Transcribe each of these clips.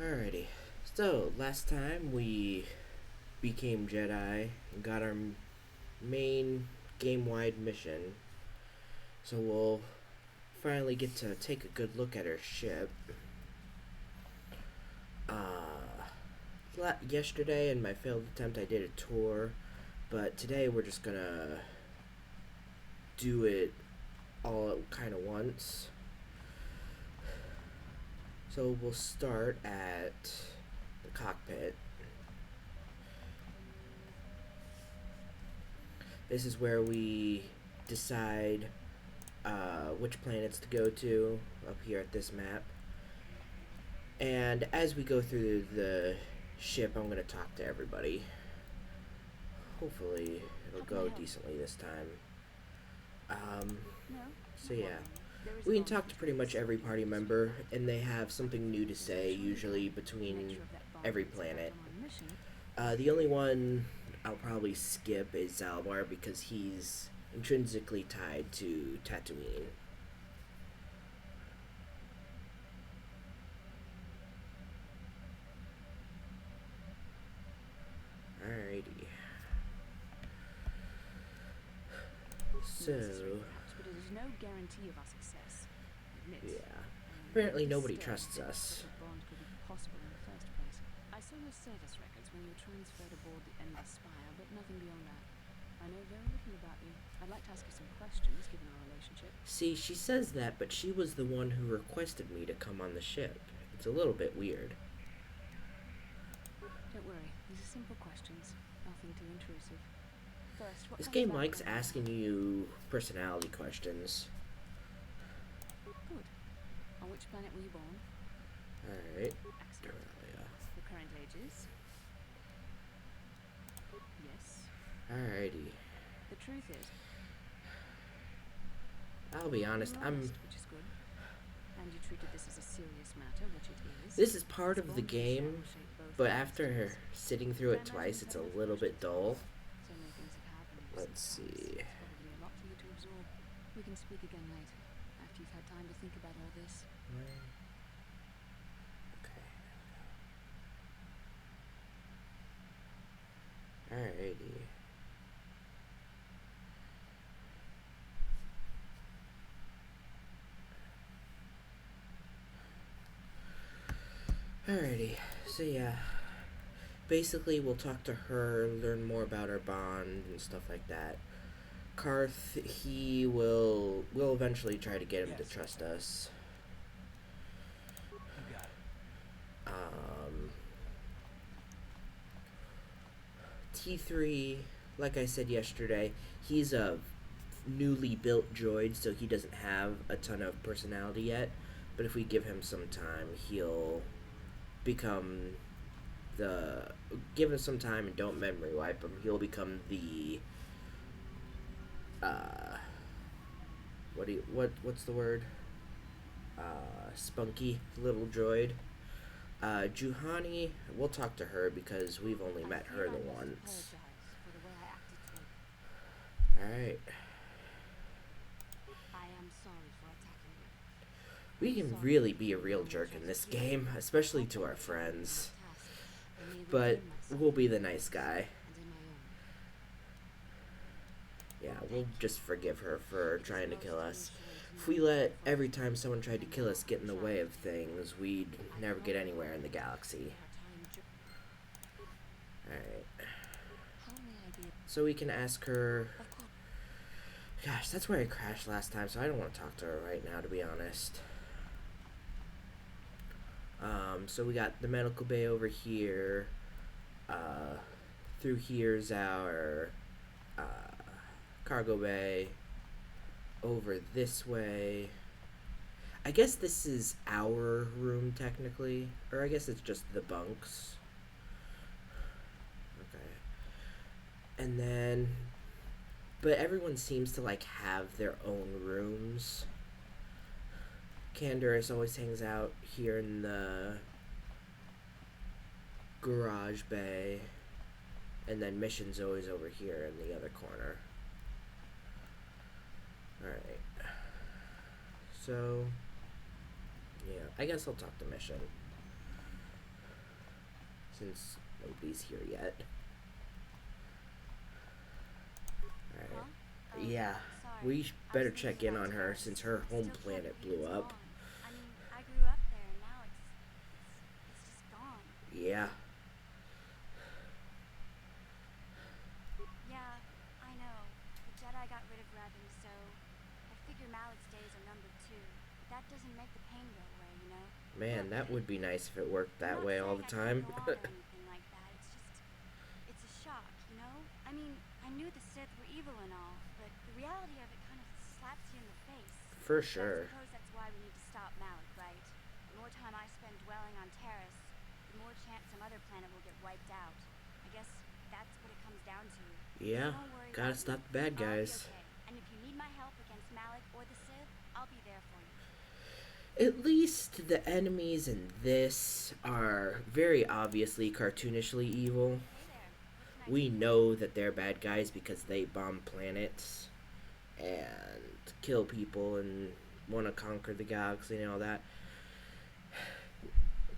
Alrighty. So, last time we became Jedi and got our main game wide mission. So, we'll finally get to take a good look at our ship. Yesterday, in my failed attempt, I did a tour. But today, we're just gonna do it all at kind of once. So, we'll start at the cockpit. This is where we decide which planets to go to up here at this map. And as we go through the ship, I'm going to talk to everybody. Hopefully, it'll go decently this time. So yeah, we can talk to pretty much every party member, and they have something new to say, usually between every planet. The only one I'll probably skip is Zalbar because he's intrinsically tied to Tatooine. Alrighty. So, yeah. Apparently nobody trusts us. I saw your service records when you were transferred aboard the Endless Spire, but nothing beyond that. I know very little about you. I'd like to ask you some questions, given our relationship. See, she says that, but she was the one who requested me to come on the ship. It's a little bit weird. Don't worry, these are simple questions. Nothing too intrusive. First, what This kind of game likes background asking you personality questions. Good. On which planet were you born? Alright. Excellent. Your current ages? Yes. Alrighty. The truth is, I'll be honest, you're honest, which is good. And you treated this as a serious matter, which it is. This is part of the game, but after sitting through it twice, it's a little bit dull. So many things have happened. Let's see. It's probably a lot for you to absorb. We can speak again later, after you've had time to think about all this. Okay. Alrighty. Alrighty. So yeah. Basically, we'll talk to her, learn more about our bond and stuff like that. Karth, we'll eventually try to get him to trust us. You got it. T3, like I said yesterday, he's a newly built droid, so he doesn't have a ton of personality yet. But if we give him some time, he'll become give him some time and don't memory wipe him. He'll become the what's the word? Spunky little droid. Juhani, we'll talk to her because we've only met her the once. Alright. I am sorry for attacking you. We can really be a real jerk in this game, especially to our friends. But we'll be the nice guy. Yeah, we'll just forgive her for trying to kill us. If we let every time someone tried to kill us get in the way of things, we'd never get anywhere in the galaxy. Alright. So we can ask her... Gosh, that's where I crashed last time, so I don't want to talk to her right now, to be honest. So we got the medical bay over here. Through here's our cargo bay. Over this way. I guess this is our room, technically. Or I guess it's just the bunks. Okay. And then... But everyone seems to, like, have their own rooms. Candaris always hangs out here in the garage bay. And then Mission's always over here in the other corner. Alright. So, yeah, I guess I'll talk to Mission. since nobody's here yet. Huh? Alright. Oh, Yeah, sorry. we I was better thinking check in about on her Terrace. since her I home still can't planet believe blew it's up. gone. I mean, I grew up there, and now it's just gone. Yeah. Yeah, I know. The Jedi got rid of Revan, so I figure Malik's days are numbered too. But that doesn't make the pain go away, you know? Man, Look, that would be nice if it worked I'm that not way all saying the I can't time. go on or anything like that. It's a shock, you know? I mean, I knew the Sith were evil and all, but the reality of it kind of slaps you in the face. For So I sure. suppose that's why we need to stop Malik, right? The more time I spend dwelling on Terrace, the more chance some other planet will get wiped out. I guess that's what it comes down to. So Yeah, don't worry gotta about me. stop the bad I'll be guys. okay. And if you need my help against Malik or the Sith, I'll be there for you. At least the enemies in this are very obviously cartoonishly evil. Hey there. What can I do We for you? know that they're bad guys because they bomb planets and kill people and want to conquer the galaxy and all that.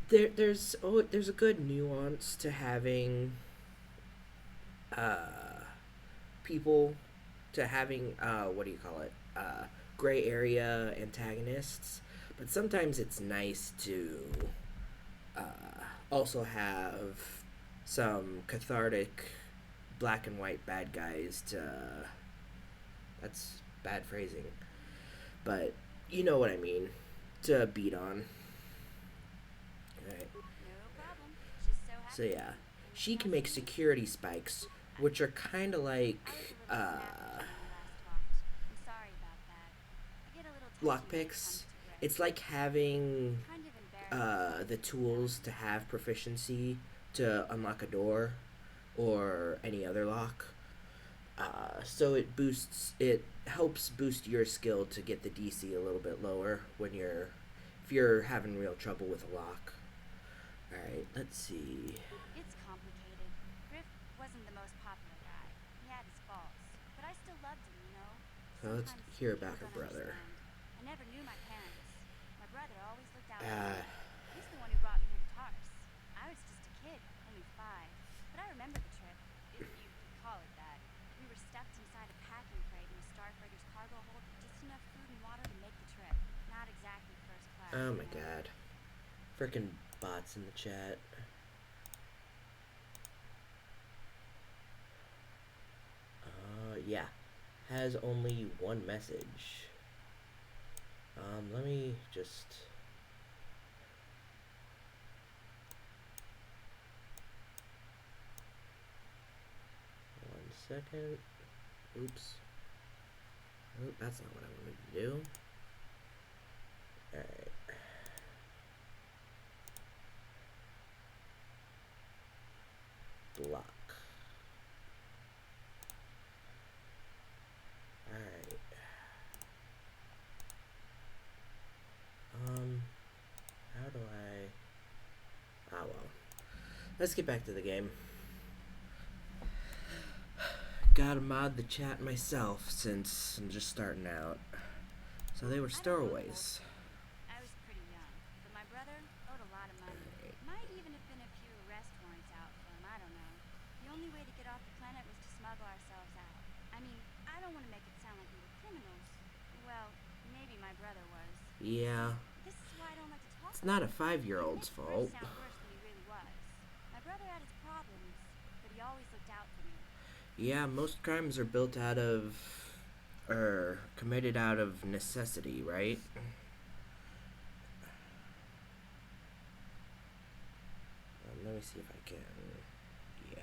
There's a good nuance to having uh, people to having what do you call it, gray area antagonists, but sometimes it's nice to uh, also have some cathartic black and white bad guys to that's bad phrasing, but you know what I mean, to beat on. Right. No problem. Just so So happens yeah, anything she can else make you need? security spikes, which are kind of I was like a little snappish when we last talked. I'm sorry about that. I get a little touchy when it lockpicks. comes to grit. It's like having Kind of embarrassing the sometimes, to be tools to honest. have proficiency to unlock a door or any other lock. So it helps boost your skill to get the DC a little bit lower when if you're having real trouble with a lock. All right, let's see. It's complicated. Griff wasn't the most popular guy. He had his faults. But I still loved him, you know? So let's Sometimes hear people about her don't brother. understand. I never knew my parents. My brother always looked out for Uh, me. He's the one who brought me here to Tars. I was just a kid, only 5. But I remember the trip, if you could call it that. We were stuffed inside a packing crate in a starfreighter's cargo hold with just enough food and water to make the trip. Not exactly first class, oh you my know? god, freaking bots in the chat. Yeah, has only one message. Let me just. One second. Oops. Oh, that's not what I wanted to do. Alright. Block. Alright. How do I. Ah, well. Let's get back to the game. Gotta mod the chat myself since I'm just starting out. So they were I don't own a gold stowaways. chain. I was pretty young, but my brother owed a lot of money. Might even have been a few arrest warrants out for him, I don't know. The only way to get off the planet was to smuggle ourselves out. I mean, I don't want to make it sound like we were criminals. Well, maybe my brother was. Yeah, See, this is why I don't like to talk it's not a about it. It 5-year-old's makes Griff fault. sound worse than he really was. My brother had his problems, but he always looked out for me. Yeah, most crimes are built out of. Or committed out of necessity, right? Let me see if I can. Yeah.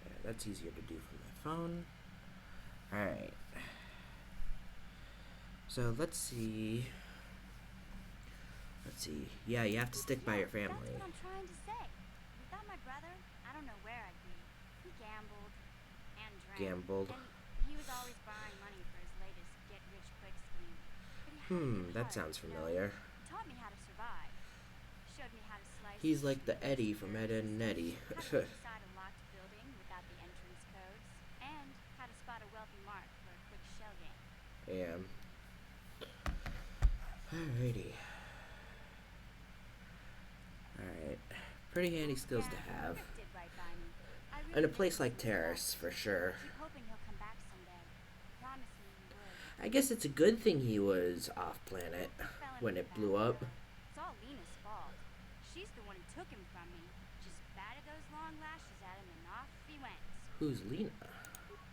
Yeah, that's easier to do from my phone. Alright. So let's see. Let's see. Yeah, you have to stick by Yeah, your family. that's what I'm trying to say. Without my brother, I don't know where I'd be. He gambled and drank. Gambled. And he was always borrowing money for his latest get-rich-quick scheme. But he had a good That heart, sounds you know? familiar. He taught me how to survive. Showed me how to slice He's and like the dice Eddie from Ed, Ed and Eddie. how to get inside a locked building without the entrance codes, and how to spot a wealthy mark for a quick shell game. Yeah. Alrighty. Alright. Pretty handy skills Yeah, to have. Griff did right by me. I In really a miss place him like since he left. Terrace, for sure. I keep hoping he'll come back someday. Promise me he would. I guess it's a good thing he was off planet He fell in when with a it bad blew up. girl. It's all Lena's fault. She's the one who took him from me. Just batted those long lashes at him and off he went. Who's Lena?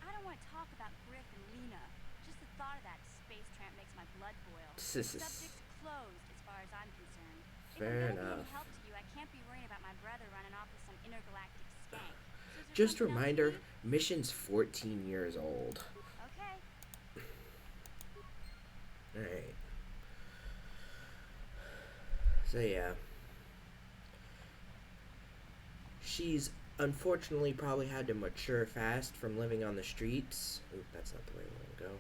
I don't want to talk about Griff and Lena. Just the thought of that space tramp makes my blood boil. Subject's closed as far as I'm concerned. If I'm Fair gonna be enough. any help to you, I can't be worrying about my brother running off with some intergalactic skank. So is there Just a something else you reminder, need? mission's 14 years old. Okay. Alright. So yeah. She's unfortunately probably had to mature fast from living on the streets. Oop, that's not the way we want to go.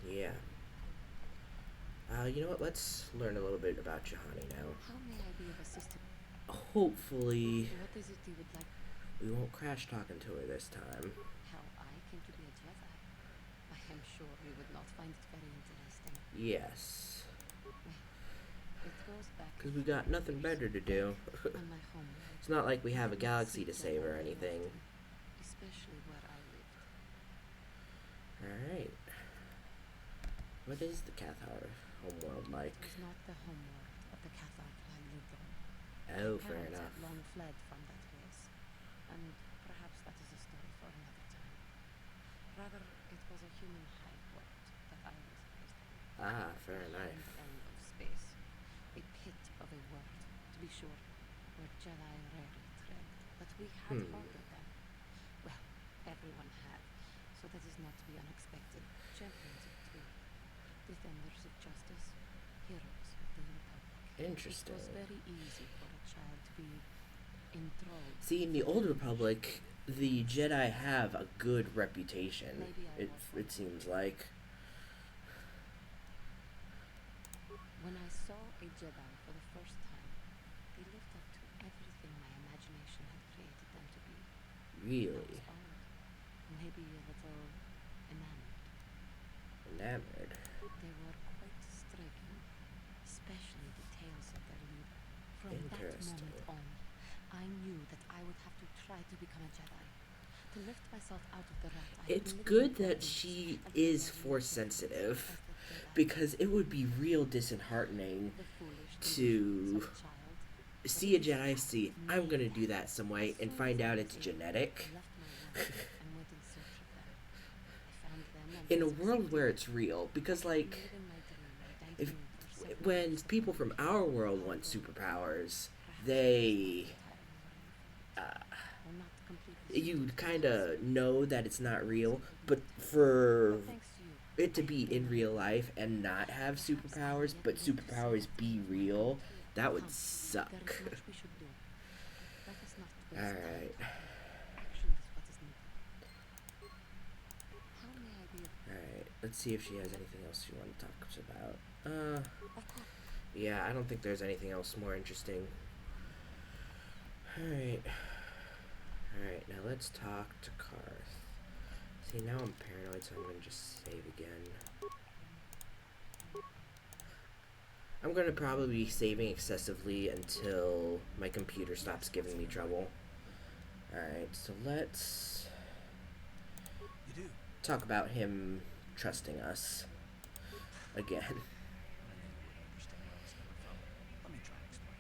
Yeah. You know what? Let's learn a little bit about Johanny now. How may I be of assistance? Hopefully, What is it you would like? we won't crash talking to her this time. How I came to be a Jedi? I am sure you would not find it very interesting. Yes. It goes back Because we got nothing better to do. on my home world. It's not like we have a galaxy to save or anything. Especially where I lived. Alright. What is the Cathar homeworld like? It was not the home world of the Cathar I lived on. Oh, fair Parents enough. had long fled from that place, and perhaps that is a story for another time. Rather, it was a human hive world that I was raised on. Ah, fair The enough. end of space. A pit of a world, to be sure, where Jedi rarely tread, but we had Hmm. heard of them. Well, everyone had, so that is not to be unexpected. Champions of truth, defenders of justice, heroes of the Republic. Interesting. It was very easy for a child to be enthralled. See, in the Old Republic, the Jedi have a good reputation. Maybe I It, was one. it seems like. When I saw a Jedi for the first time, they lived up to everything my imagination had created them to be. I Really was awed, maybe a little enamored. enamored. They were quite striking, especially the tales of their leader. From that Interesting. moment on, I knew that I would have to try to become a Jedi. To lift myself out of the rut I had It's been good living in that for she years, and is to force learn sensitive, as the Jedi, because it would be real disheartening the foolish to delusions of a child. see a Jedi, see, I'm gonna do that some way, and find out it's genetic. I left my work and went in search of them. I found them and In a they world where succeeded. it's real, because, I've like, been living my dream and if daydreaming for several when years people now. from our world want Although superpowers, perhaps they, it's not entirely what I thought, or not completely you suited to kind my of know that it's not real, simply but not. for But thanks to you, it to I be have been in learning. real life and not have Perhaps I have superpowers, yet but lived to see superpowers what be is my real, own here. that would Come, suck. there is much we should do. Let us not waste Alright. time. Action is what is needed. How may I be of... Alright, let's see if she has anything else she wants to talk about. Of course. Yeah, I don't think there's anything else more interesting. Alright. Alright, now let's talk to Karth. See, now I'm paranoid, so I'm gonna just save again. I'm gonna probably be saving excessively until my computer stops giving me trouble. Alright, so let's You do. talk about him trusting us again. I knew you wouldn't understand what I was coming from. Let me try and explain.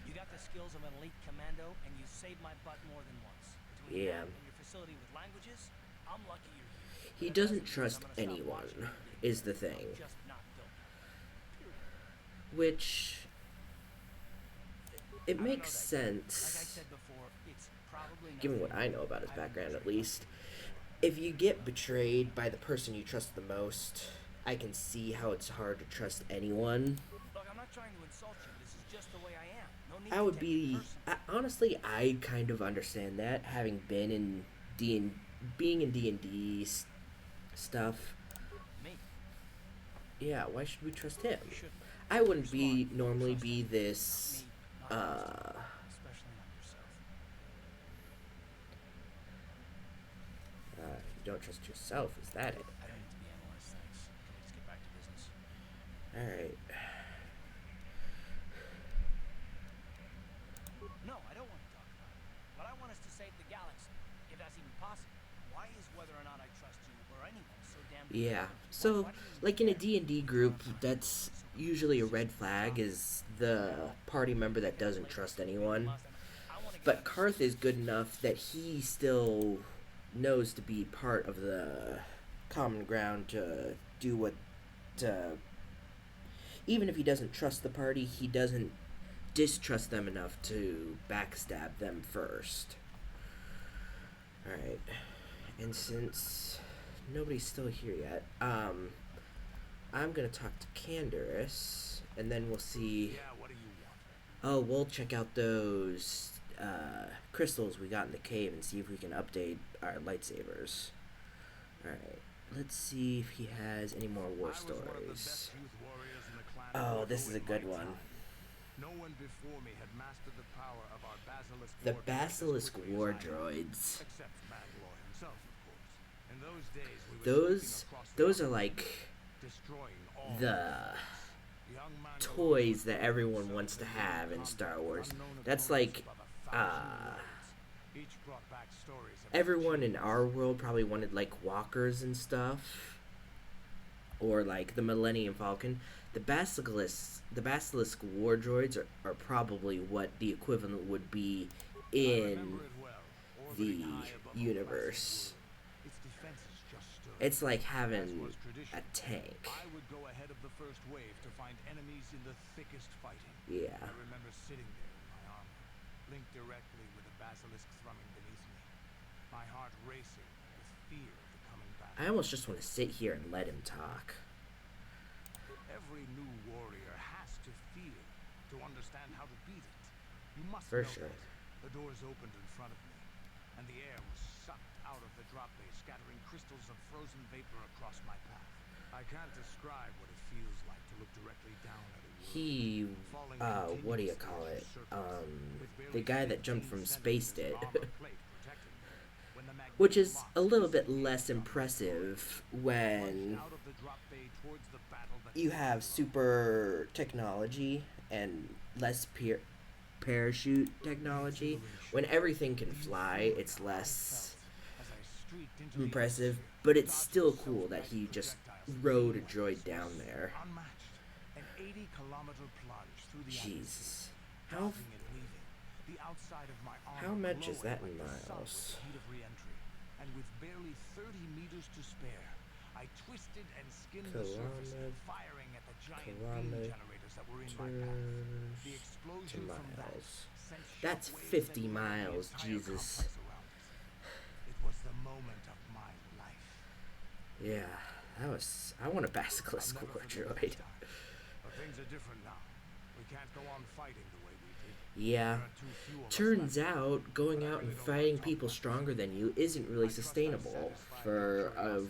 You got the skills of an elite commando, and you saved my butt more than once. Between Yeah. that and your facility with languages, I'm lucky you're here. He But that doesn't mean trust I'm gonna stop anyone, watching you do is the things. thing. I'm just not built that way. Period. Which, it I don't makes know that yet. Like I sense, said before, it's probably given what nothing I know about his I haven't background at betrayed least. before. If you get betrayed by the person you trust the most, I can see how it's hard to trust anyone. Look, I'm not trying to insult you. This is just the way I am. No need I to would take it be, honestly, I kind of understand that, having been in being in D&D stuff. Me. Yeah, why should we trust him? You shouldn't. I wouldn't You're smart. be You don't normally trust be anyone. this, Not me. Not especially not yourself. You don't trust yourself, is that it? I don't need to be analyzed, thanks. Can we just get back to business? Alright. No, I don't want to talk about it. But I want us to save the galaxy, if that's even possible. Why is whether or not I trust you or anyone so damn Yeah. important? So, Why do you even like in a care? D&D group, that's usually a red flag is the party member that doesn't trust anyone. I want to get But out of Karth is good enough that he still knows to be part of the common ground to do what even if he doesn't trust the party, he doesn't distrust them enough to backstab them first. Alright. And since nobody's still here yet, I'm gonna talk to Canderous, and then we'll see. Yeah, what do you want? Oh, we'll check out those crystals we got in the cave and see if we can update our lightsabers. Alright, let's see if he has any more war I was one of the stories. best youth warriors in the clan Oh, of this Kotor is a in good my one. time. No one before me had mastered the power of our basilisk The war droids as Basilisk quickly war as I had. droids. Except Mandalore himself, of course. In those days, we were Those, sweeping across the those are galaxy, like destroying all the young Mandalorians toys would that find everyone themselves wants to in have in combat Star with Wars. unknown That's opponents like, above 1,000 warriors. Each brought back stories of everyone in achievements. our world probably wanted like walkers and stuff, or like the Millennium Falcon. The Basilisk war droids are probably what the equivalent would be I in remember it well, orbiting the high above a universe. placid world. Its defenses just stood. It's like As having was tradition, a tank. I would go ahead of the first wave to find enemies in the thickest fighting. Yeah. I remember sitting there in my armor, linked directly with the basilisk thrumming beneath me, my heart racing with fear of the coming battle. I almost just want to sit here and let him talk. Every new warrior has to fear to understand how to beat it. You must For know sure. that. The doors opened in front of me, and the air was sucked out of the drop bay, scattering crystals of frozen vapor across my path. I can't describe what it feels like to look directly down at a world. Falling What do you continuously call through it? circles, with The barely guy that jumped 15 from space did. centimeters of armor plate protecting me. When the magnetic Which is locks a little bit disengaged less on me, impressive I when plunged out of the drop bay towards the battle that you was have below. super technology and less parachute technology. When everything can fly, it's less impressive, but it's still cool that he just rode a droid down there. Unmatched, an 80-kilometer plunge through the Jesus. atmosphere, How dodging and weaving, the outside of my how armor much is glowing that in like the sun with miles? the heat of re-entry. And with barely 30 meters to spare, I twisted and skinned the surface, firing at the giant beam generators that were in my path. The explosion from that miles. sent That's shockwaves 50 that lit the miles, entire Jesus. complex around us. It was the moment of my life. Yeah, I want a Basilisk I'll never war forget droid. that time. But things are different now. We can't go on fighting the way we did. Yeah. There are too few of us Turns left. out going out and fighting people stronger than you isn't really sustainable for a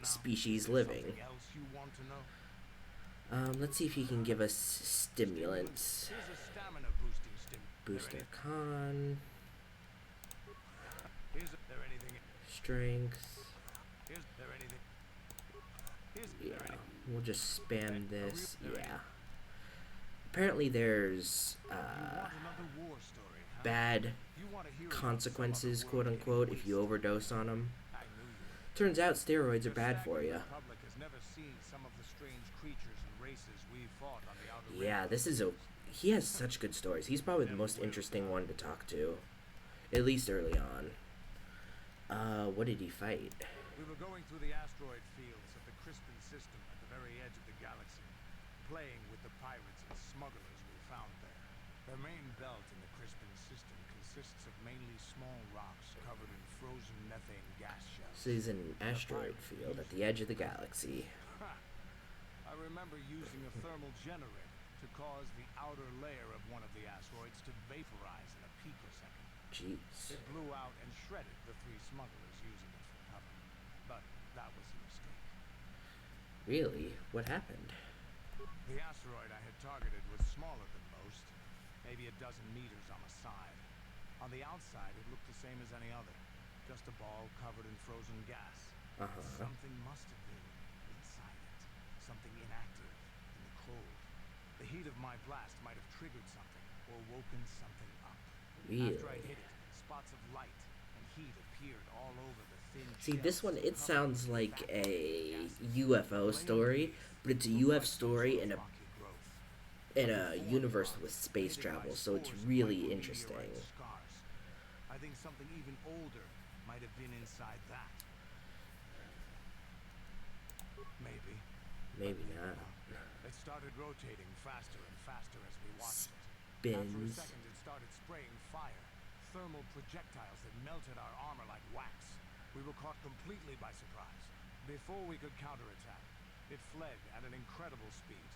species living. Something else you want to know? Let's see if he can give us stimulants. Here's a stamina boosting stim. Booster con, There anything? strength. Here's there anything? Here's Yeah, there anything? we'll just spam this. Yeah. Apparently there's You want another war story, huh? bad You want to hear about consequences, some other quote world unquote, getting if you wasted. overdose on them. I knew you would. Turns out steroids are The bad for stagnant you. Republic has never seen some of the strange creatures and races we fought on the outer Yeah, rim. this is a. He has such good stories. He's probably the most interesting one to talk to, at least early on. What did he fight? We were going through the asteroid fields of the Crispin system at the very edge of the galaxy, playing with the pirates and smugglers we found there. The main belt in the Crispin system consists of mainly small rocks covered in frozen methane gas shells. So he's in an asteroid field at the edge of the galaxy. Ha! I remember using a thermal generator to cause the outer layer of one of the asteroids to vaporize in a picosecond. Jeez. It blew out and shredded the 3 smugglers using it for cover. But that was a mistake. Really? What happened? The asteroid I had targeted was smaller than most, maybe a dozen meters on the side. On the outside, it looked the same as any other, just a ball covered in frozen gas. Uh-huh. Something must have been inside it, something inactive in the cold. The heat of my blast might have triggered something or woken something up. Really? After I hit it, spots of light and heat appeared all over the thin See, this one, it shells sounds covered with like evaporated a gases. UFO The layer story, beneath but it's a looked UFO like some story sort in of a rocky growth. universe with space travel, so it's really interesting. Scars. I think something even older might have been inside that. Maybe. Maybe not. It started rotating faster and faster as we watched it. After a Spins. second, it started spraying fire, thermal projectiles that melted our armor like wax. We were caught completely by surprise. Before we could counterattack, it fled at an incredible speed.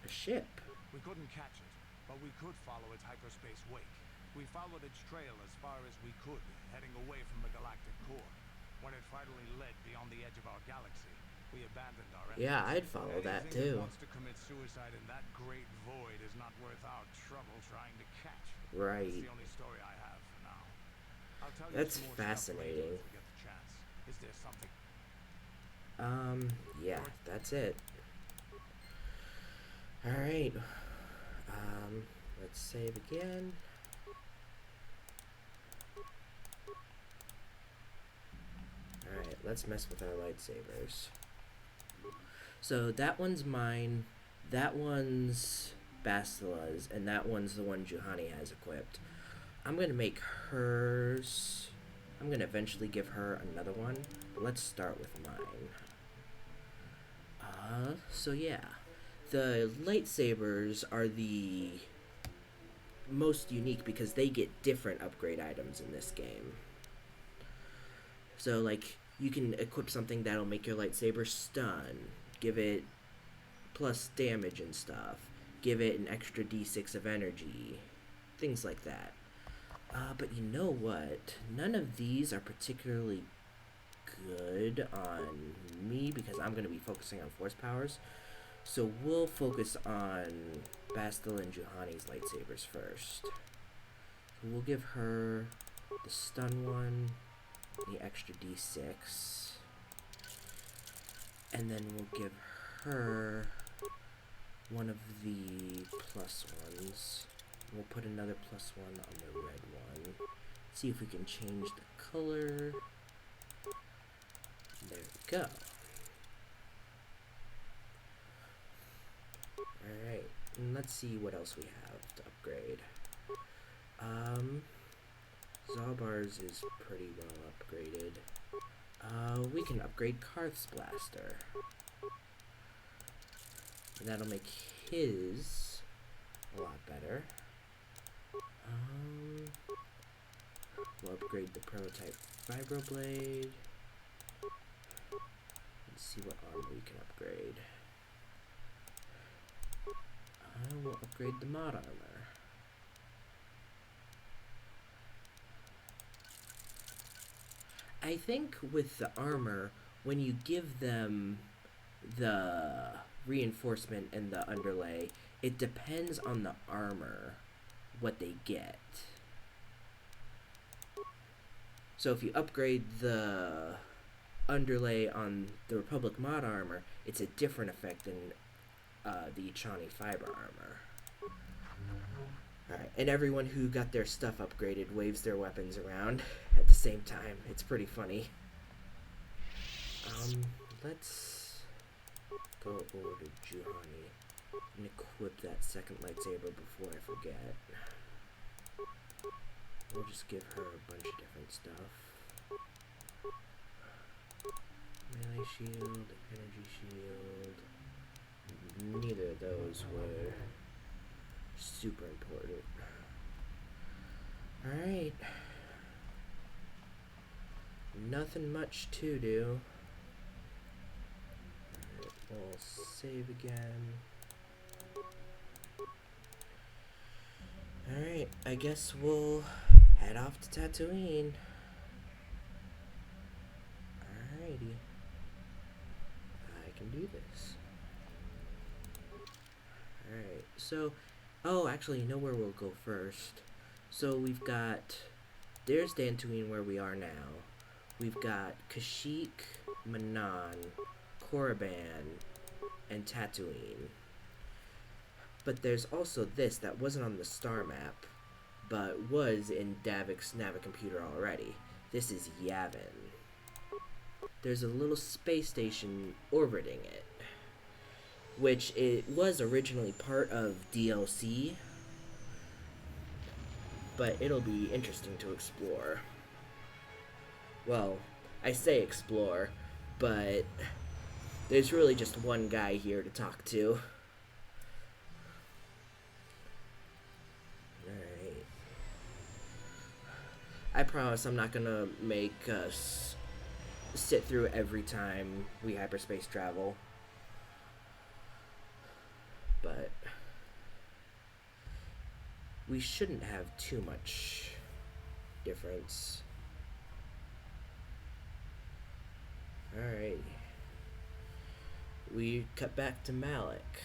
A ship. We couldn't catch it, but we could follow its hyperspace wake. We followed its trail as far as we could, heading away from the galactic core. When it finally led beyond the edge of our galaxy, we abandoned our efforts. Yeah, I'd follow that Anything too. that wants to commit suicide in that great void is not worth our trouble trying to catch. Right. That's the only story I have for now. I'll tell you That's some more stuff later fascinating. if we get the chance. Is there something? Yeah, that's it. Alright. Let's save again. Alright, let's mess with our lightsabers. So that one's mine, that one's Bastila's, and that one's the one Juhani has equipped. I'm gonna make hers. I'm gonna eventually give her another one, but let's start with mine. So yeah. The lightsabers are the most unique because they get different upgrade items in this game. So, like, you can equip something that'll make your lightsaber stun, give it plus damage and stuff, give it an extra d6 of energy, things like that. But you know what? None of these are particularly good on me because I'm going to be focusing on force powers. So we'll focus on Bastila and Juhani's lightsabers first. We'll give her the stun one, the extra d6, and then we'll give her one of the plus ones. We'll put another plus one on the red one. See if we can change the color. There we go. Alright, and let's see what else we have to upgrade. Zabar's is pretty well upgraded. We can upgrade Karth's blaster. And that'll make his a lot better. We'll upgrade the prototype Vibroblade. Let's see what armor we can upgrade. We'll upgrade the mod armor. I think with the armor, when you give them the reinforcement and the underlay, it depends on the armor what they get. So if you upgrade the underlay on the Republic mod armor, it's a different effect than the Ichani fiber armor. Alright, and everyone who got their stuff upgraded waves their weapons around at the same time. It's pretty funny. Let's go over to Juhani and equip that second lightsaber before I forget. We'll just give her a bunch of different stuff. Melee shield, energy shield. Neither of those were super important. Alright. Nothing much to do. Alright, we'll save again. Alright, I guess we'll head off to Tatooine. Alrighty. I can do this. Alright, so, actually, you know where we'll go first. So we've got, there's Dantooine where we are now. We've got Kashyyyk, Manan, Korriban, and Tatooine. But there's also this that wasn't on the star map, but was in Davik's Navicomputer already. This is Yavin. There's a little space station orbiting it, which it was originally part of DLC, but it'll be interesting to explore. Well, I say explore, but there's really just one guy here to talk to. Alright. I promise I'm not gonna make us sit through every time we hyperspace travel. But we shouldn't have too much difference. Alright. We cut back to Malik.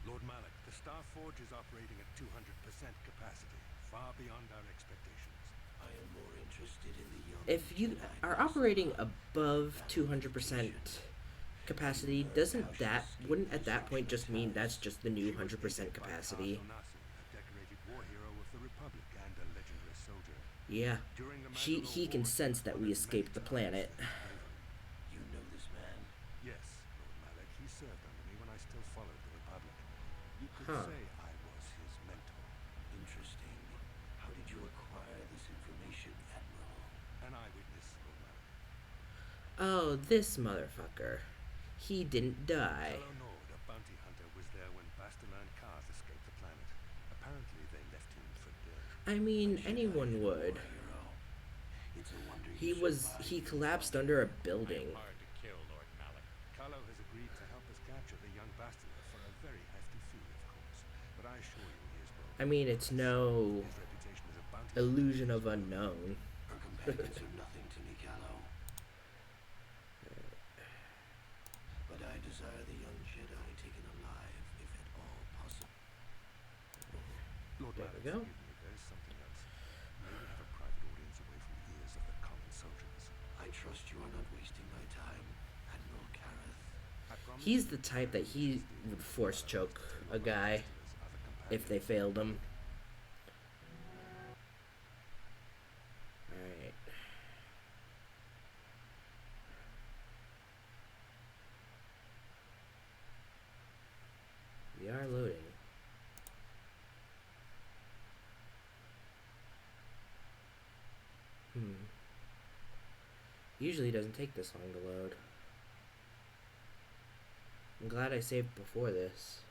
Lord Malik, the Star Forge is operating at 200% capacity, far beyond our expectations. I am more interested in the young If you Jedi are operating above 200% capacity, wouldn't at that point just mean that's just the new 100% capacity? A decorated war hero of the Republic and a legendary soldier. Yeah. During the He can sense that we escaped the planet. You know this man? Yes, Lord Malik. He served under me when I still followed the Republic. You could Huh. say I was his mentor. Interesting. How did you acquire this information, Admiral? An eyewitness, Lord Malik. Oh, this motherfucker. He didn't die. Fellow Nord, a bounty hunter, was there when Bastila and Kaz escaped the planet. Apparently they left him for dead. I mean, anyone would. Hero. It's a wonder He collapsed under a building. Hard to kill, Lord Malik. Carlo has agreed to help us capture the young Bastila for a very hefty fee, of course. But I assure you he is well. I mean, it's no His reputation as a bounty illusion of unknown. Her companions are nothing to me, Callow. But I desire the young Jedi taken alive, if at all possible. Lord There Malik, we go. forgive me, there is something else. May we have a private audience away from the ears of the common soldiers? I trust you are not wasting my time, Admiral Kareth. I promise He's you the type that he would force choke a guy if they failed him. Alright. We are loading. Usually doesn't take this long to load. I'm glad I saved before this.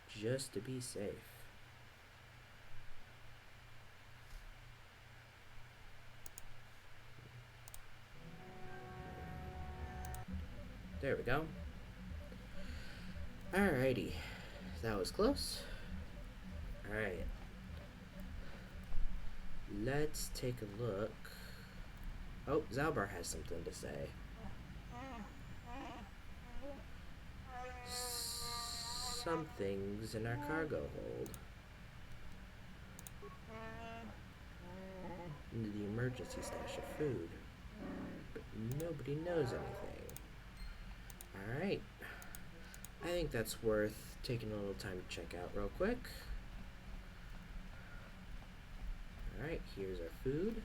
Just to be safe. There we go. Alrighty. That was close. Alright. Let's take a look. Oh, Zalbar has something to say. Something's in our cargo hold. Into the emergency stash of food. But nobody knows anything. Alright. I think that's worth taking a little time to check out real quick. Alright, here's our food.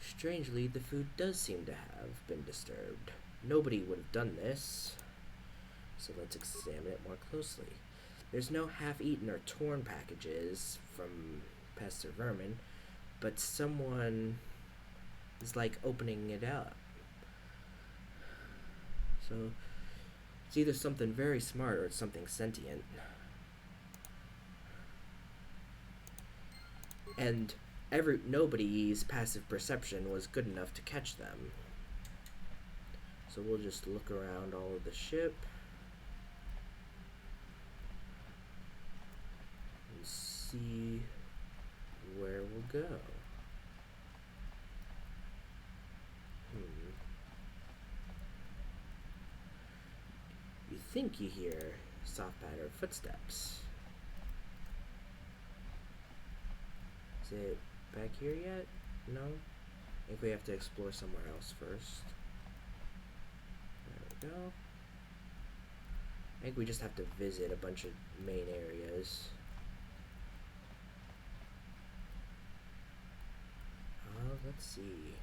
Strangely, the food does seem to have been disturbed. Nobody would have done this. So let's examine it more closely. There's no half-eaten or torn packages from pests or vermin, but someone is like opening it up. So it's either something very smart or it's something sentient. And nobody's passive perception was good enough to catch them. So we'll just look around all of the ship and see where we'll go. You think you hear soft patter of footsteps. Is it back here yet? No? I think we have to explore somewhere else first. we go. I think we just have to visit a bunch of main areas. Let's see.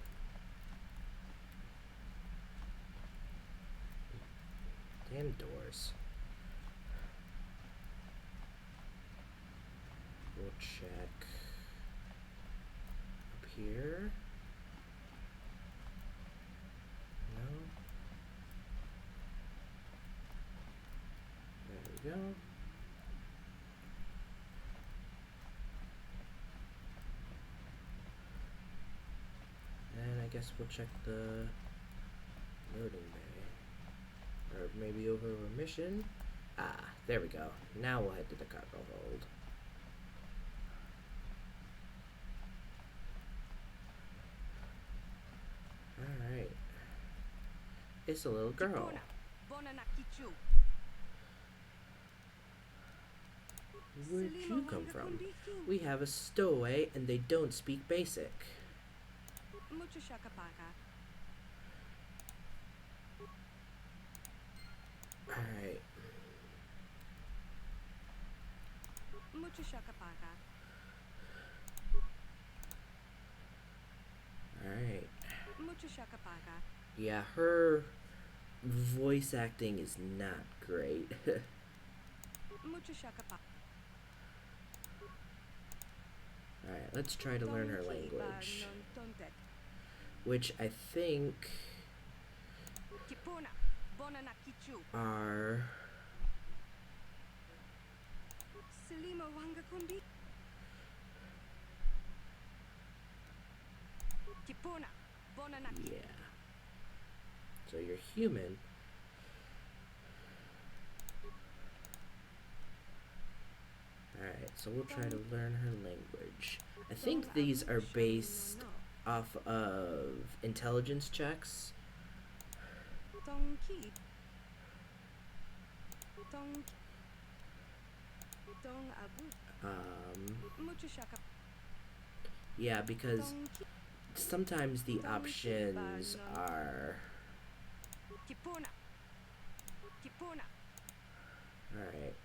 Damn doors. We'll check up here. No. There we go. And I guess we'll check the loading bay. Or maybe over a mission. Ah, there we go. Now we'll head to the cargo hold. Alright. It's a little girl. Where'd you come from? We have a stowaway and they don't speak basic. Alright. Alright. Yeah, her voice acting is not great. Alright, let's try to learn her language. Which I think are yeah. So you're human. Alright, so we'll try to learn her language. I think these are based off of intelligence checks. Yeah, because sometimes the options are... Alright.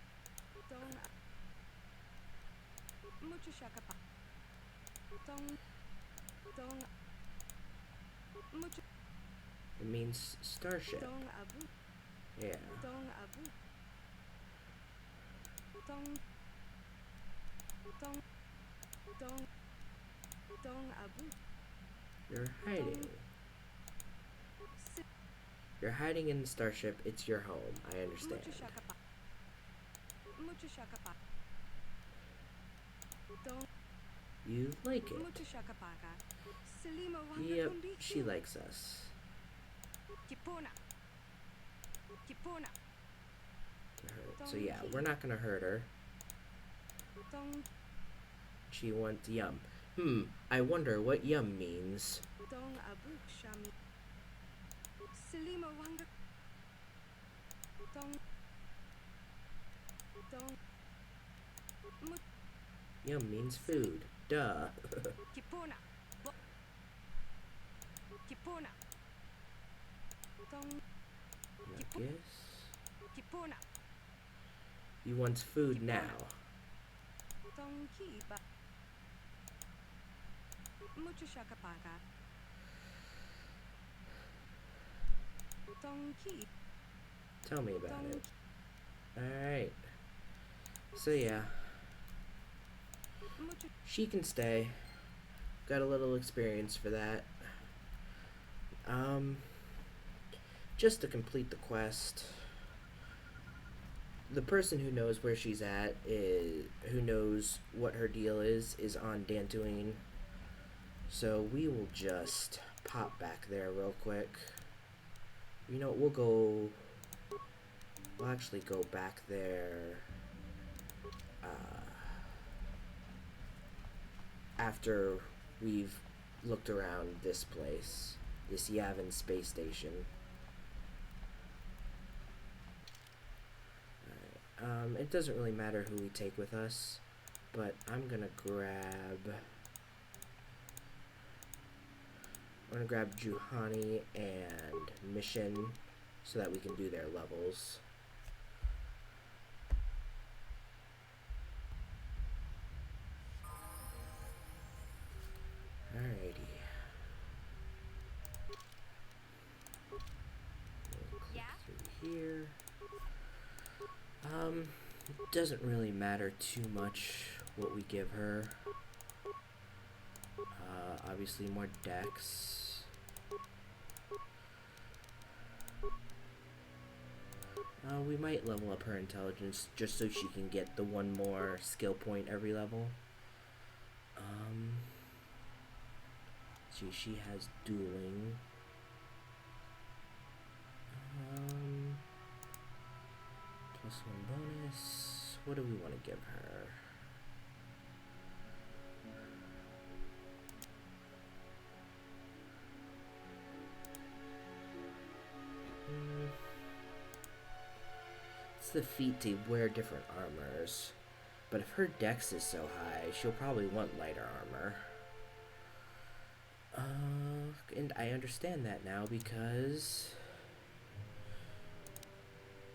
It means starship. Yeah. You're hiding. You're hiding in the starship. It's your home. I understand. You like it. Yep, she likes us. So yeah, we're not gonna hurt her. She wants yum. I wonder what yum means. Yum means food. Duh. Nuggets. You want food now. Tell me about it. Alright. So yeah. She can stay. Got a little experience for that. Just to complete the quest. The person who knows where she's at, who knows what her deal is on Dantooine. So we will just pop back there real quick. You know, we'll actually go back there after we've looked around this place, this Yavin space station. Alright, it doesn't really matter who we take with us, but I'm gonna grab Juhani and Mission so that we can do their levels. Alrighty. We'll click through here. Doesn't really matter too much what we give her. Obviously more dex. We might level up her intelligence just so she can get the one more skill point every level. See, she has dueling. Plus 1 bonus. What do we want to give her? It's the feat to wear different armors. But if her dex is so high, she'll probably want lighter armor. And I understand that now because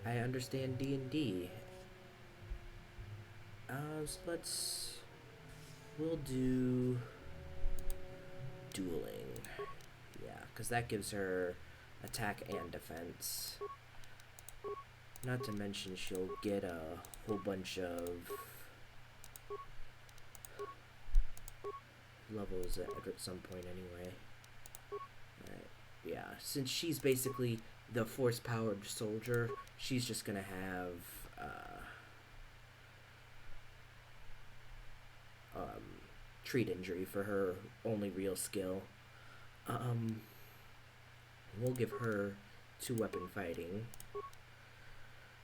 I understand D&D. So we'll do dueling. Yeah, because that gives her attack and defense. Not to mention she'll get a whole bunch of levels at some point anyway. Alright, yeah, since she's basically the force-powered soldier, she's just gonna have treat injury for her only real skill. We'll give her 2-weapon fighting.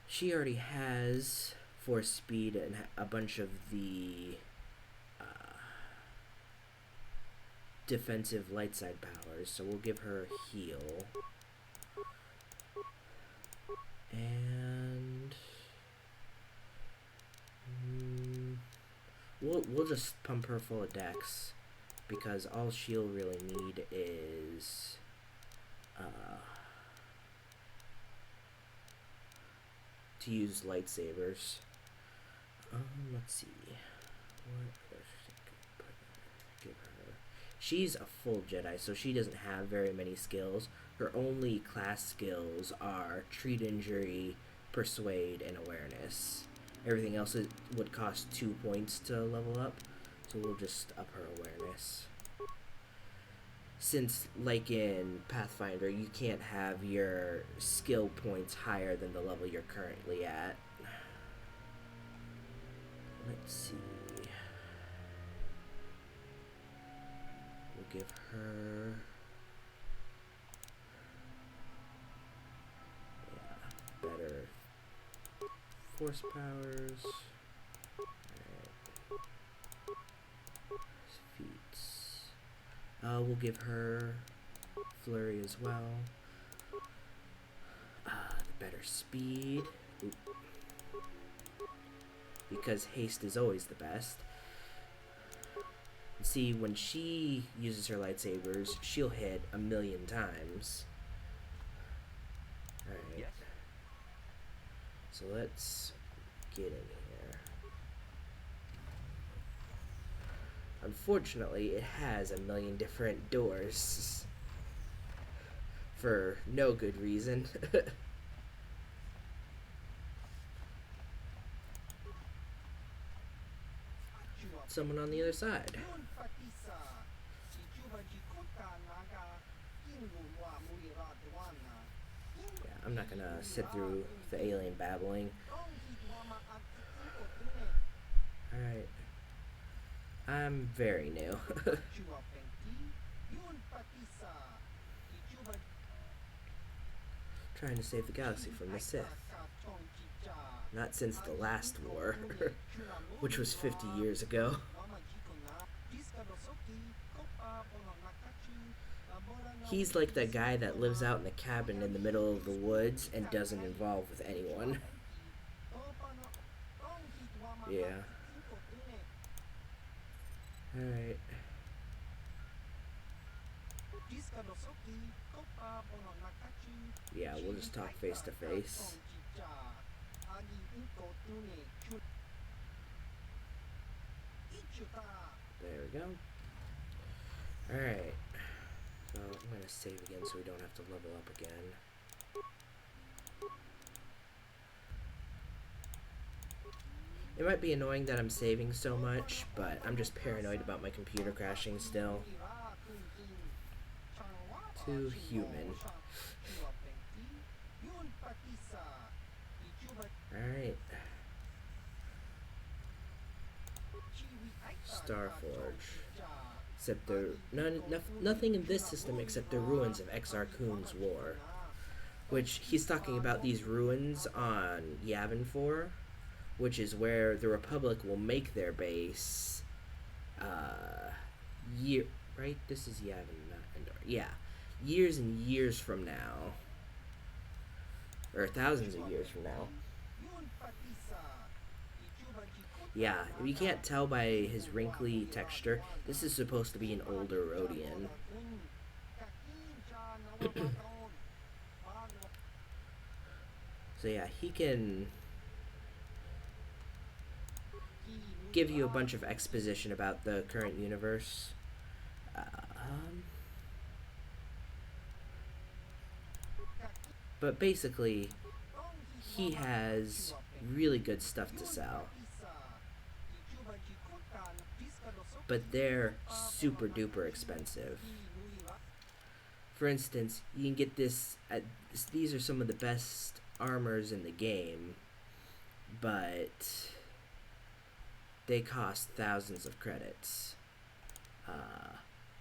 She already has force speed and a bunch of the defensive light side powers, so we'll give her heal. And we'll just pump her full of dex, because all she'll really need is to use lightsabers. Let's see. What give her? She's a full Jedi, so she doesn't have very many skills. Her only class skills are treat injury, persuade, and awareness. Everything else would cost 2 points to level up, so we'll just up her awareness. Since, like in Pathfinder, you can't have your skill points higher than the level you're currently at. Let's see. We'll give her... yeah, better force powers. Alright. Feats. We'll give her flurry as well. The better speed. Oop. Because haste is always the best. See, when she uses her lightsabers, she'll hit 1,000,000 times. Alright. Yes. So let's get in here. Unfortunately, it has 1,000,000 different doors. For no good reason. Someone on the other side. Yeah, I'm not gonna sit through the alien babbling. Alright. I'm very new. Trying to save the galaxy from the Sith. Not since the last war, which was 50 years ago. He's like the guy that lives out in the cabin in the middle of the woods and doesn't involve with anyone. Yeah. Alright. Yeah, we'll just talk face to face. There we go. Alright. So I'm gonna save again so we don't have to level up again. It might be annoying that I'm saving so much, but I'm just paranoid about my computer crashing still. Too human. Alright. Starforge. Except nothing in this system except the ruins of Exar Kun's war. Which, he's talking about these ruins on Yavin 4, which is where the Republic will make their base, right? This is Yavin, not Endor. Yeah. Years and years from now. Or thousands of years from now. Yeah, if you can't tell by his wrinkly texture, this is supposed to be an older Rhodian. So yeah, he can give you a bunch of exposition about the current universe. But basically, he has really good stuff to sell. But they're super duper expensive. For instance, you can get this these are some of the best armors in the game, but they cost thousands of credits.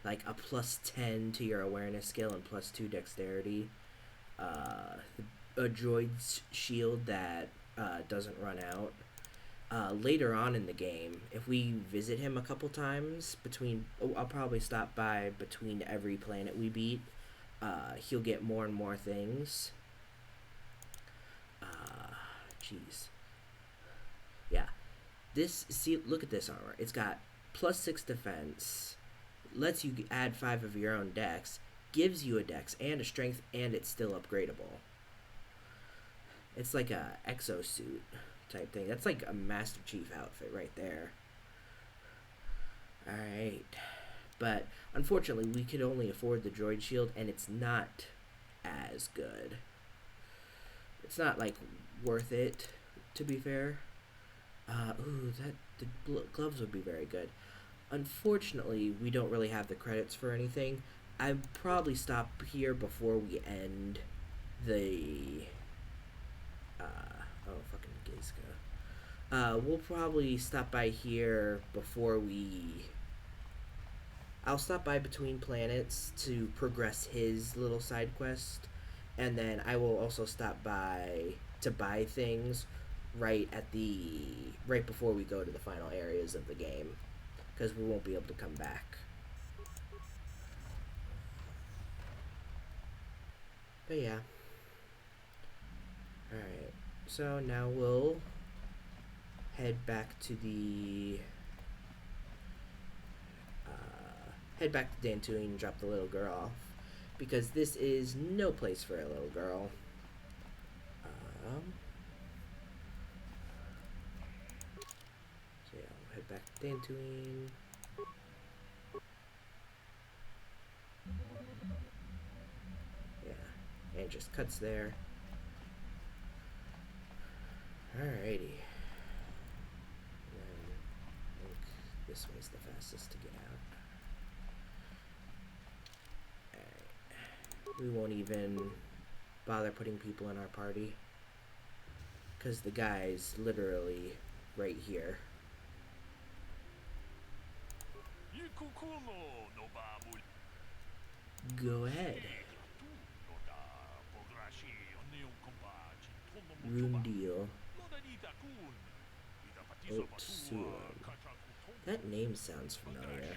Like a +10 to your awareness skill and +2 dexterity. A droid's shield that doesn't run out. Later on in the game, if we visit him a couple times I'll probably stop by between every planet we beat. He'll get more and more things. Jeez. Yeah. Look at this armor. It's got +6 defense, lets you add 5 of your own dex, gives you a dex and a strength, and it's still upgradable. It's like a exosuit type thing. That's like a Master Chief outfit right there. Alright. But unfortunately, we could only afford the droid shield, and it's not as good. It's not like worth it, to be fair. The gloves would be very good. Unfortunately, we don't really have the credits for anything. I'd probably stop here before we end the fucking Gizka. We'll probably stop by here before I'll stop by between planets to progress his little side quest, and then I will also stop by to buy things right before we go to the final areas of the game, because we won't be able to come back. But yeah. Alright, so now we'll head back to Dantooine and drop the little girl off, because this is no place for a little girl. So yeah, we'll head back to Dantooine. Yeah, and it just cuts there. Alrighty. And I think this way's the fastest to get out. Alright. We won't even bother putting people in our party, because the guy's literally right here. Go ahead. Rundio. Otsuan. That name sounds familiar.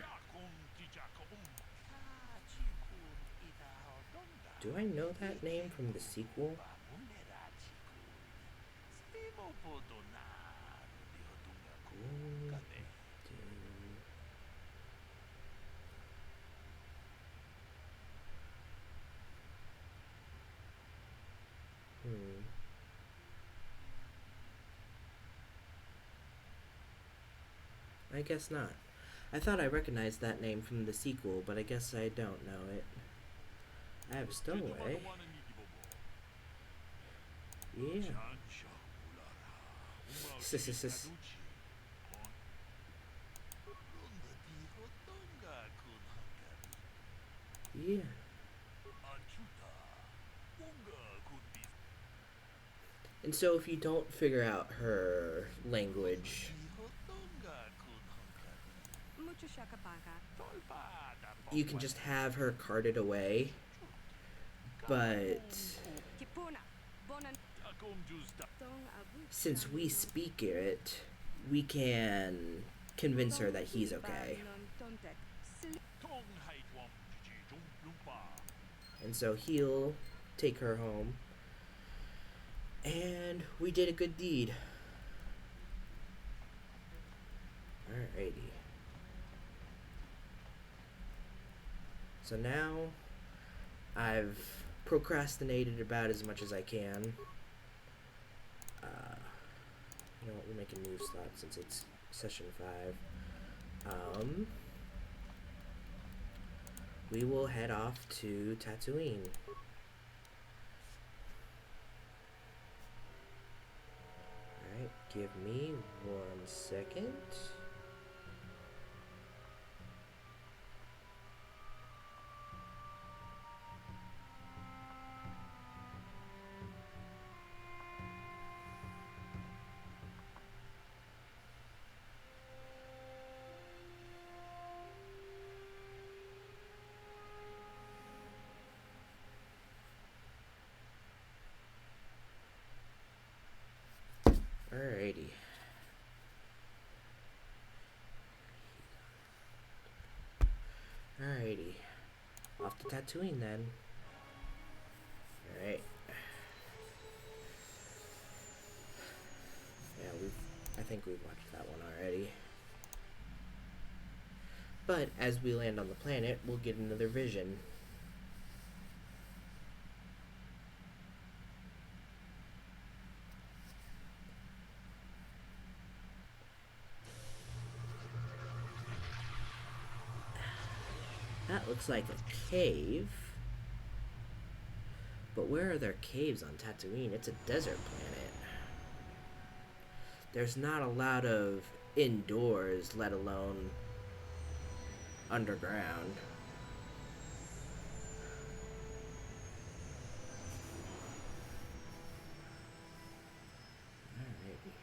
Do I know that name from the sequel? I guess not. I thought I recognized that name from the sequel, but I guess I don't know it. I have a stowaway. Yeah. Yeah. And so if you don't figure out her language, you can just have her carted away. But since we speak it, we can convince her that he's okay. And so he'll take her home. And we did a good deed. Alrighty. So now I've procrastinated about as much as I can. You know what, we'll make a new slot since it's session 5. We will head off to Tatooine. Alright, give me 1 second. Alrighty. Alrighty. Off to Tatooine then. Alright. Yeah, I think we've watched that one already. But as we land on the planet, we'll get another vision. That looks like a cave. But where are there caves on Tatooine? It's a desert planet. There's not a lot of indoors, let alone underground. Alrighty.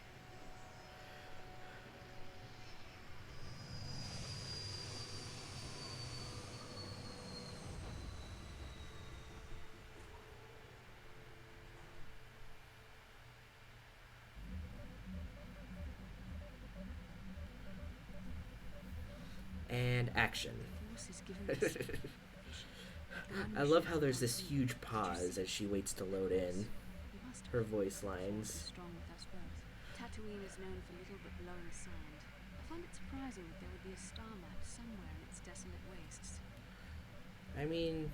And action. I love how there's this huge pause as she waits to load in her voice lines. Tatooine is known for little but blowing sand. I find it surprising that there would be a star map somewhere in its desolate wastes. I mean,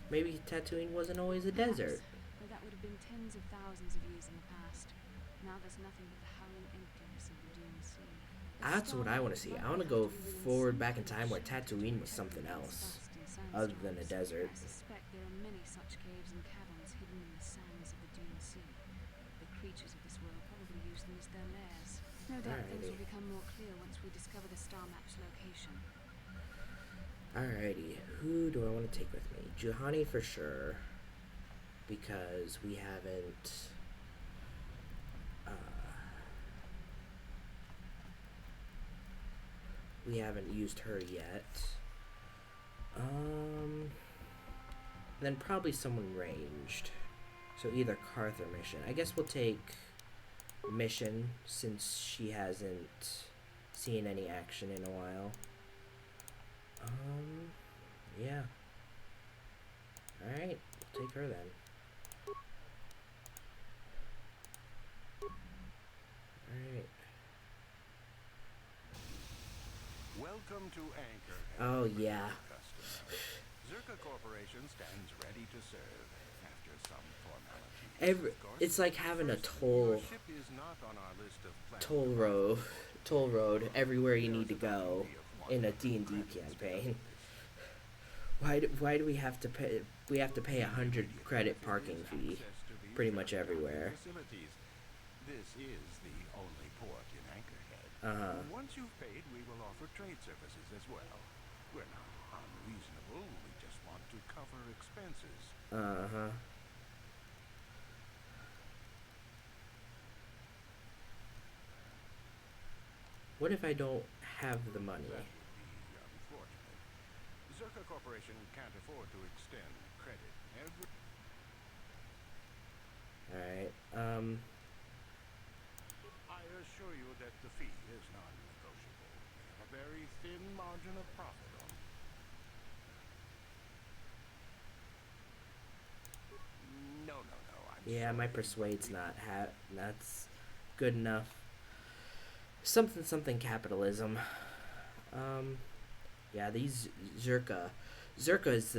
maybe Tatooine wasn't always a desert. But that would have been tens of thousands of years in the past. Now there's nothing but the howling emptiness of the dune sea. That's what I want to see. I want to go forward back in time where Tatooine was something else other than a desert. I suspect there are many such caves and caverns hidden in the sands of the dune sea. The creatures of this world probably use them as their lairs. No doubt things will become more clear once we discover the star map's location. Alrighty, who do I want to take with me? Juhani for sure, because we haven't used her yet. Then probably someone ranged. So either Karth or Mission. I guess we'll take Mission since she hasn't seen any action in a while. Yeah. Alright, we'll take her then. Alright. Welcome to Anchor. Oh, yeah. Zerka Corporation stands ready to serve after some formality. It's like having a Your ship is not on our list of toll road toll road everywhere you need to go in a D&D campaign. Why do we have to pay? We have to pay 100 credit parking fee, pretty much everywhere. This is the only port in Anchorhead. Once you've paid, we will offer trade services as well. We're not unreasonable. We just want to cover expenses. What if I don't have the money? That would be unfortunate. Zerka Corporation can't afford to extend credit. Alright, I assure you that the fee is non-negotiable. We have a very thin margin of profit on it. No. yeah, my persuade's not that's good enough. Something capitalism. Yeah, these Zerka's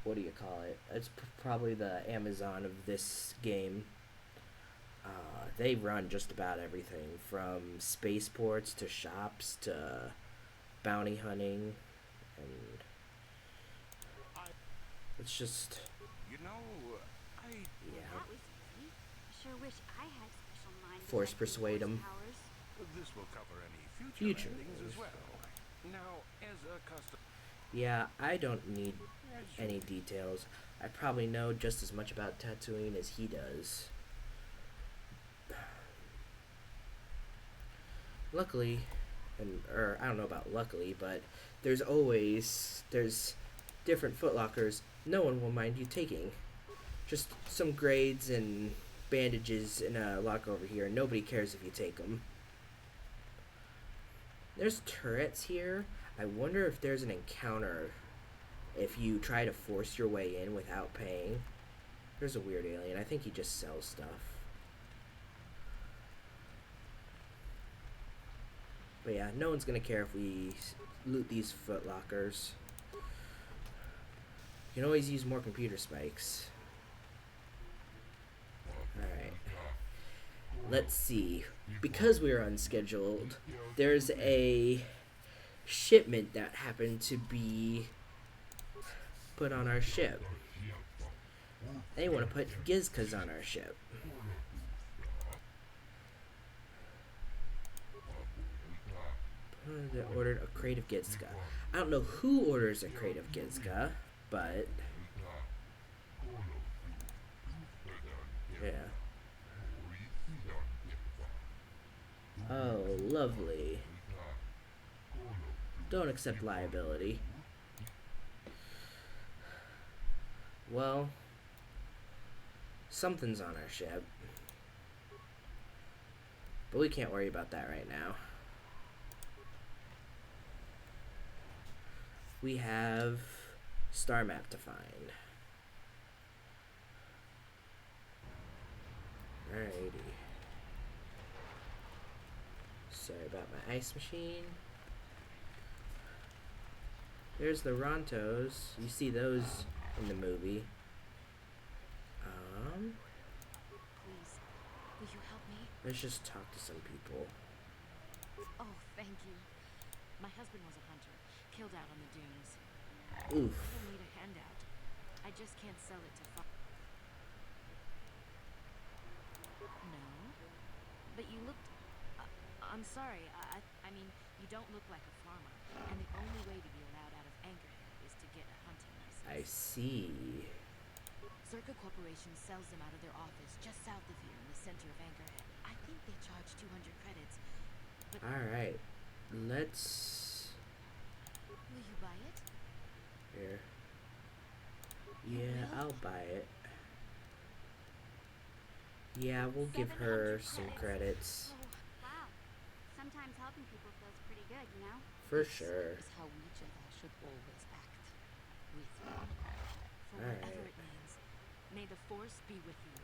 what do you call it? It's probably the Amazon of this game. They run just about everything from spaceports to shops to bounty hunting, and it's just yeah. That was easy. I sure wish I had special mind. Force persuade them. This will cover any Future endings as well. Now, as a custom. Yeah, I don't need any details. I probably know just as much about Tatooine as he does. Luckily, or I don't know about luckily, but there's different footlockers no one will mind you taking. Just some grades and bandages in a locker over here. Nobody cares if you take them. There's turrets here. I wonder if there's an encounter if you try to force your way in without paying. There's a weird alien. I think he just sells stuff. But yeah, no one's gonna care if we loot these footlockers. You can always use more computer spikes. Alright. Let's see. Because we are unscheduled, there's a shipment that happened to be put on our ship. They want to put Gizkas on our ship. They ordered a crate of Gizka. I don't know who orders a crate of Gizka, but yeah. Oh, lovely. Don't accept liability. Well, something's on our ship. But we can't worry about that right now. We have star map to find. Alrighty. Sorry about my ice machine. There's the Rontos. You see those in the movie. Please, will you help me? Let's just talk to some people. Oh, thank you. My husband was a hunter, killed out on the dunes. Oof. I don't need a handout. I just can't sell it to No? But you looked... I'm sorry, I mean, you don't look like a farmer. And the only way to be allowed out of Anchorhead is to get a hunting license. I see. Zerka Corporation sells them out of their office just south of here in the center of Anchorhead. I think they charge 200 credits. But Alright. Let's... will you buy it? Here. Yeah, I'll buy it. Yeah, we'll give her some credits. Oh, wow. Sometimes helping people feels pretty good, you know? For sure. This is how we Jedi should always act. With you. For whatever it means. May the Force be with you.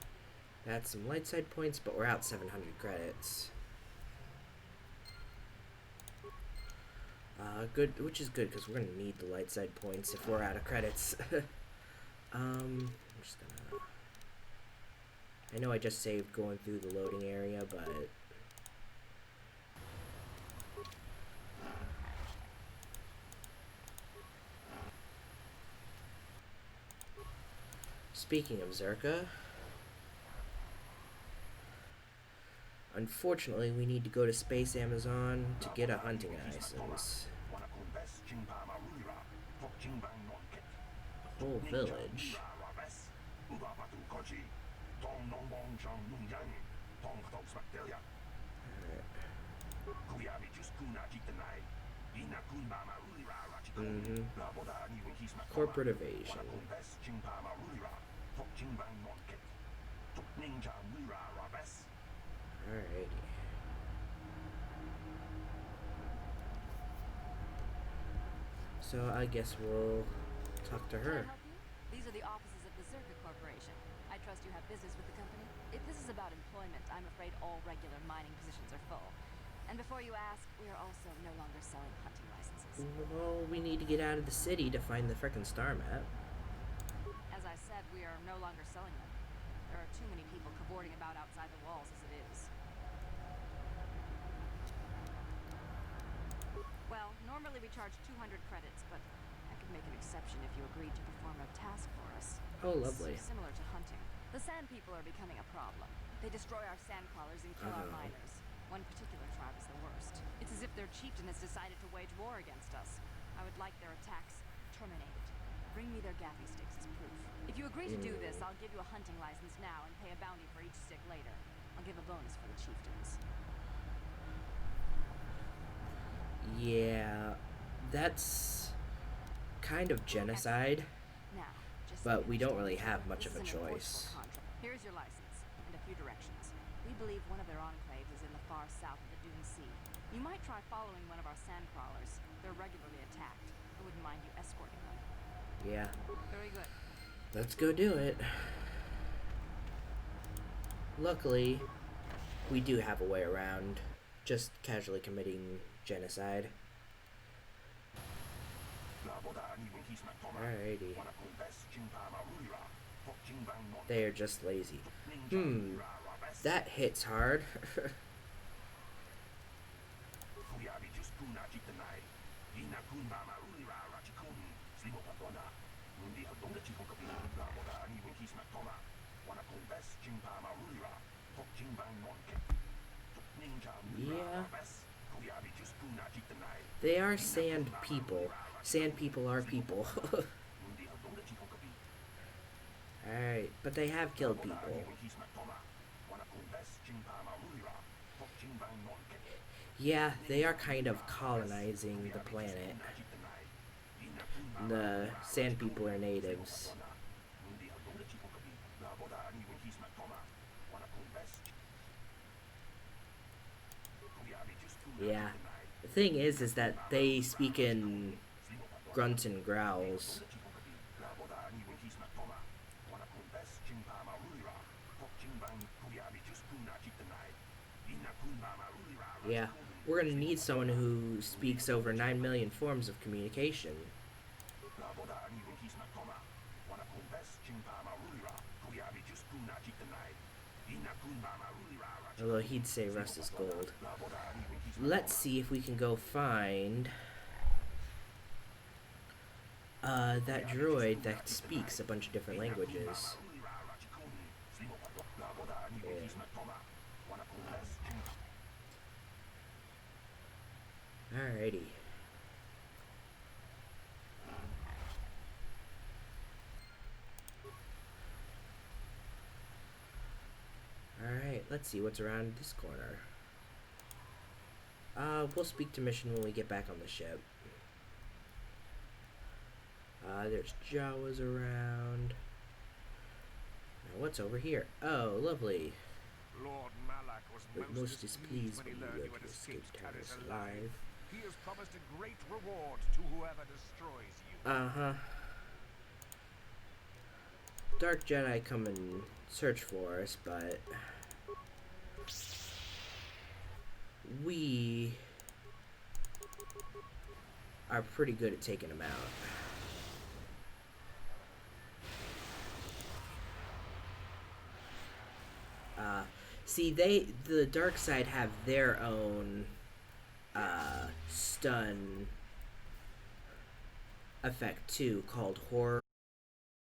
That's some light side points, but we're out 700 credits. Good, which is good because we're gonna need the light side points if we're out of credits. I'm just gonna. I know I just saved going through the loading area, but Speaking of Zerka, unfortunately, we need to go to Space Amazon to get a hunting license. The whole village. Mm-hmm. Corporate evasion. Alrighty. So I guess we'll talk to her. Can I help you? These are the offices of the Zerka Corporation. I trust you have business with the company. If this is about employment, I'm afraid all regular mining positions are full. And before you ask, we are also no longer selling hunting licenses. Well, we need to get out of the city to find the frickin' star map. As I said, we are no longer selling them. There are too many people cavorting about outside the walls as it is. Well, normally we charge 200 credits, but I could make an exception if you agreed to perform a task for us. Oh, lovely. It's similar to hunting. The sand people are becoming a problem. They destroy our sand crawlers and kill our miners. One particular tribe is the worst. It's as if their chieftain has decided to wage war against us. I would like their attacks terminated. Bring me their gaffy sticks as proof. If you agree to do this, I'll give you a hunting license now and pay a bounty for each stick later. I'll give a bonus for the chieftains. Yeah, that's kind of genocide, Now, just so but you we don't understand really each have other, much this of a is an enforceable choice. contract. Here's your license and a few directions. We believe one of their enclaves is in the far south of the Dune Sea. You might try following one of our sand crawlers. They're regularly attacked. I wouldn't mind you escorting them. Yeah, Very good. let's go do it. Luckily, we do have a way around just casually committing genocide. Alrighty. They are just lazy. That hits hard. Yeah. They are sand people. Sand people are people. Alright, but they have killed people. Yeah, they are kind of colonizing the planet. The sand people are natives. Yeah. The thing is that they speak in grunts and growls. Yeah, we're gonna need someone who speaks over 9 million forms of communication. Although he'd say rust is gold. Let's see if we can go find that droid that speaks a bunch of different languages. Yeah. Alrighty. Alright, let's see what's around this corner. We'll speak to Mission when we get back on the ship. There's Jawas around. Now what's over here? Oh, lovely. Lord Malak was Most displeased when he when learned you we had escaped escaped Terrorist Terrorist alive. alive. He has promised a great reward to whoever destroys you. Uh-huh. Dark Jedi come and search for us, but we are pretty good at taking them out. See, the dark side have their own stun effect too, called horror.